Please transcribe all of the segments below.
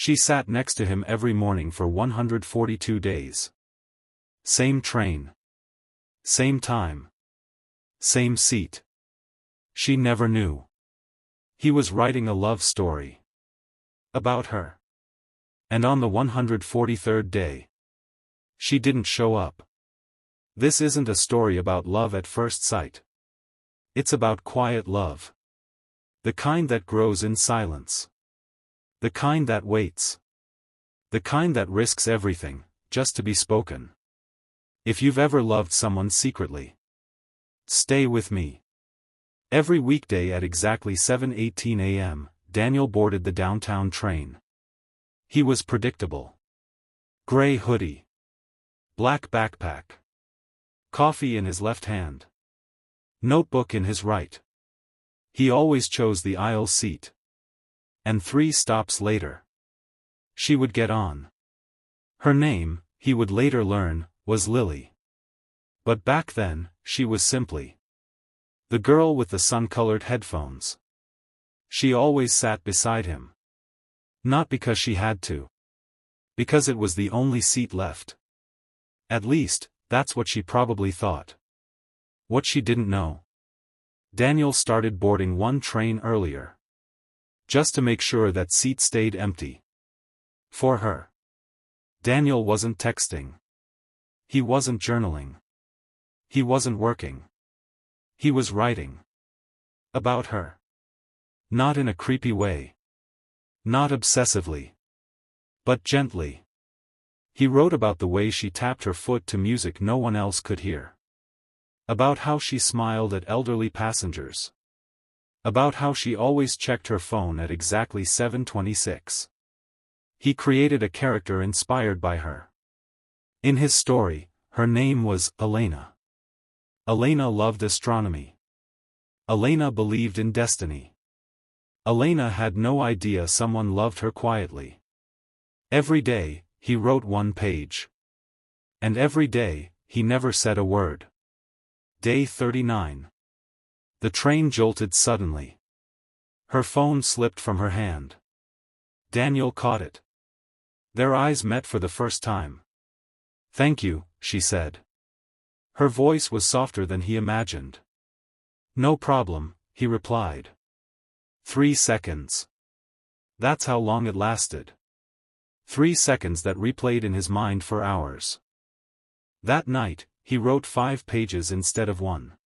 She sat next to him every morning for 142 days. Same train. Same time. Same seat. She never knew. He was writing a love story. About her. And on the 143rd day, she didn't show up. This isn't a story about love at first sight. It's about quiet love. The kind that grows in silence. The kind that waits. The kind that risks everything, just to be spoken. If you've ever loved someone secretly, stay with me. Every weekday at exactly 7:18 a.m., Daniel boarded the downtown train. He was predictable. Gray hoodie. Black backpack. Coffee in his left hand. Notebook in his right. He always chose the aisle seat. And 3 stops later, she would get on. Her name, he would later learn, was Lily. But back then, she was simply the girl with the sun-colored headphones. She always sat beside him. Not because she had to. Because it was the only seat left. At least, that's what she probably thought. What she didn't know. Daniel started boarding one train earlier. Just to make sure that seat stayed empty. For her. Daniel wasn't texting. He wasn't journaling. He wasn't working. He was writing. About her. Not in a creepy way. Not obsessively. But gently. He wrote about the way she tapped her foot to music no one else could hear. About how she smiled at elderly passengers. About how she always checked her phone at exactly 7:26. He created a character inspired by her. In his story, her name was Elena. Elena loved astronomy. Elena believed in destiny. Elena had no idea someone loved her quietly. Every day, he wrote 1 page. And every day, he never said a word. Day 39. The train jolted suddenly. Her phone slipped from her hand. Daniel caught it. Their eyes met for the first time. "Thank you," she said. Her voice was softer than he imagined. "No problem," he replied. 3 seconds. That's how long it lasted. 3 seconds that replayed in his mind for hours. That night, he wrote 5 pages instead of 1.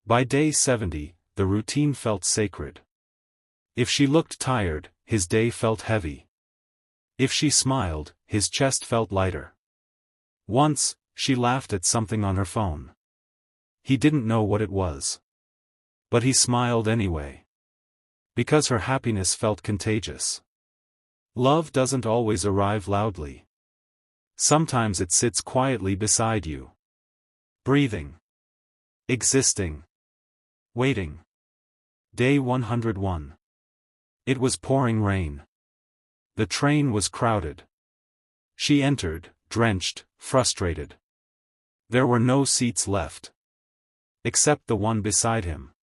By day 70, the routine felt sacred. If she looked tired, his day felt heavy. If she smiled, his chest felt lighter. Once, she laughed at something on her phone. He didn't know what it was. But he smiled anyway. Because her happiness felt contagious. Love doesn't always arrive loudly. Sometimes it sits quietly beside you. Breathing. Existing. Waiting. Day 101. It was pouring rain. The train was crowded. She entered, drenched, frustrated. There were no seats left. Except the one beside him.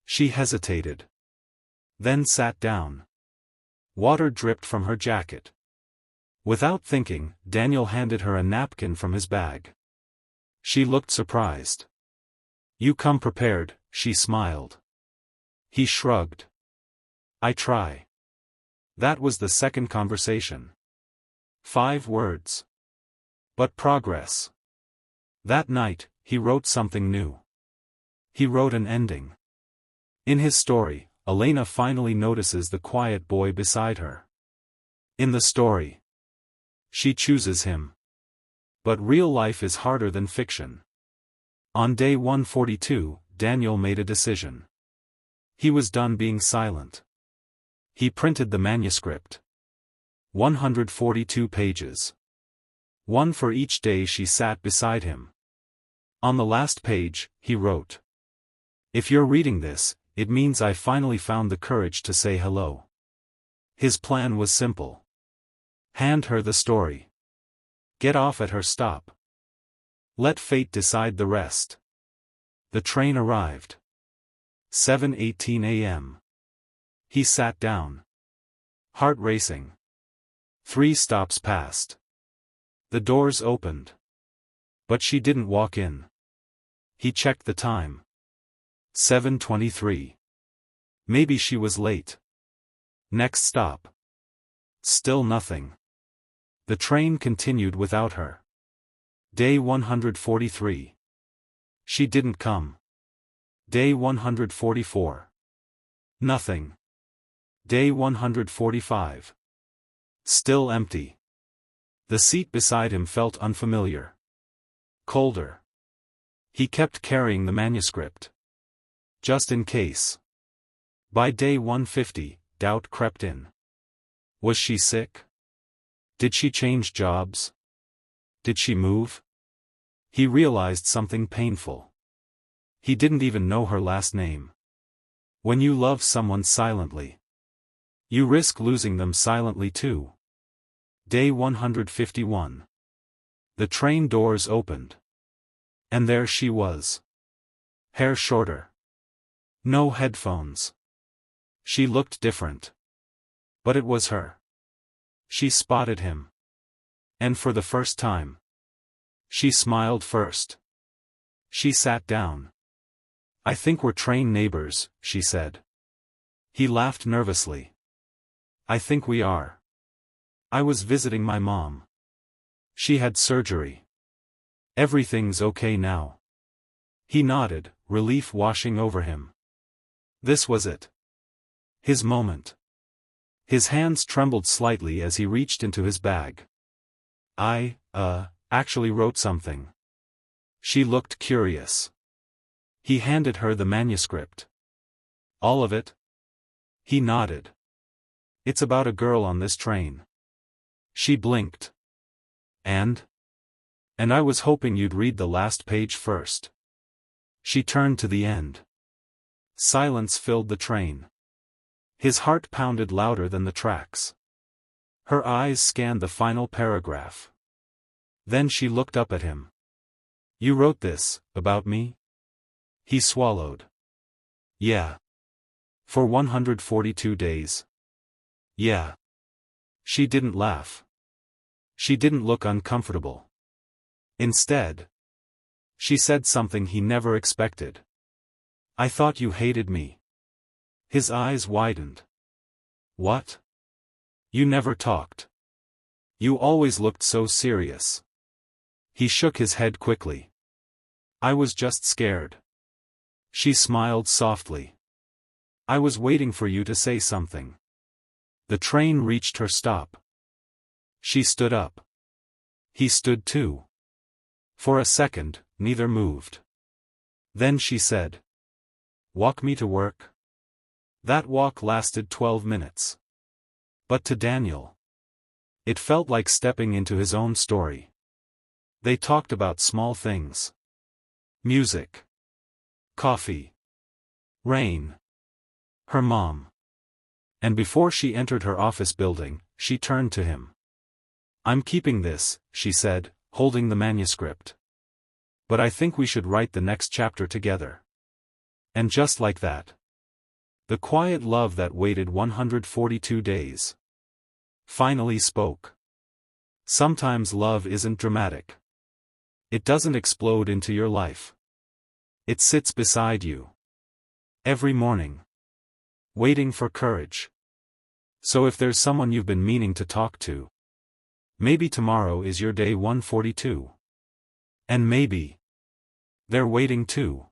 She hesitated. Then sat down. Water dripped from her jacket. Without thinking, Daniel handed her a napkin from his bag. She looked surprised. "You come prepared," she smiled. He shrugged. "I try." That was the second conversation. 5 words. But progress. That night, he wrote something new. He wrote an ending. In his story, Elena finally notices the quiet boy beside her. In the story, she chooses him. But real life is harder than fiction. On day 142, Daniel made a decision. He was done being silent. He printed the manuscript. 142 pages. 1 for each day she sat beside him. On the last page, he wrote, "If you're reading this, it means I finally found the courage to say hello." His plan was simple. Hand her the story. Get off at her stop. Let fate decide the rest. The train arrived. 7:18 a.m. He sat down. Heart racing. 3 stops passed. The doors opened. But she didn't walk in. He checked the time. 7:23. Maybe she was late. Next stop. Still nothing. The train continued without her. Day 143. She didn't come. Day 144. Nothing. Day 145. Still empty. The seat beside him felt unfamiliar. Colder. He kept carrying the manuscript. Just in case. By day 150, doubt crept in. Was she sick? Did she change jobs? Did she move? He realized something painful. He didn't even know her last name. When you love someone silently, you risk losing them silently too. Day 151. The train doors opened. And there she was. Hair shorter. No headphones. She looked different. But it was her. She spotted him. And for the first time, she smiled first. She sat down. I think we're train neighbors, she said. He laughed nervously. I think we are. I was visiting my mom. She had surgery. Everything's okay now. He nodded, relief washing over him. This was it. His moment. His hands trembled slightly as he reached into his bag. I, actually wrote something. She looked curious. He handed her the manuscript. All of it? He nodded. It's about a girl on this train. She blinked. And I was hoping you'd read the last page first. She turned to the end. Silence filled the train. His heart pounded louder than the tracks. Her eyes scanned the final paragraph. Then she looked up at him. You wrote this, about me? He swallowed. Yeah. For 142 days. Yeah. She didn't laugh. She didn't look uncomfortable. Instead, she said something he never expected. I thought you hated me. His eyes widened. What? You never talked. You always looked so serious. He shook his head quickly. I was just scared. She smiled softly. I was waiting for you to say something. The train reached her stop. She stood up. He stood too. For a second, neither moved. Then she said, walk me to work? That walk lasted 12 minutes. But to Daniel, it felt like stepping into his own story. They talked about small things. Music. Coffee. Rain. Her mom. And before she entered her office building, she turned to him. I'm keeping this, she said, holding the manuscript. But I think we should write the next chapter together. And just like that, the quiet love that waited 142 days finally spoke. Sometimes love isn't dramatic. It doesn't explode into your life. It sits beside you. Every morning. Waiting for courage. So if there's someone you've been meaning to talk to, maybe tomorrow is your day 142. And maybe they're waiting too.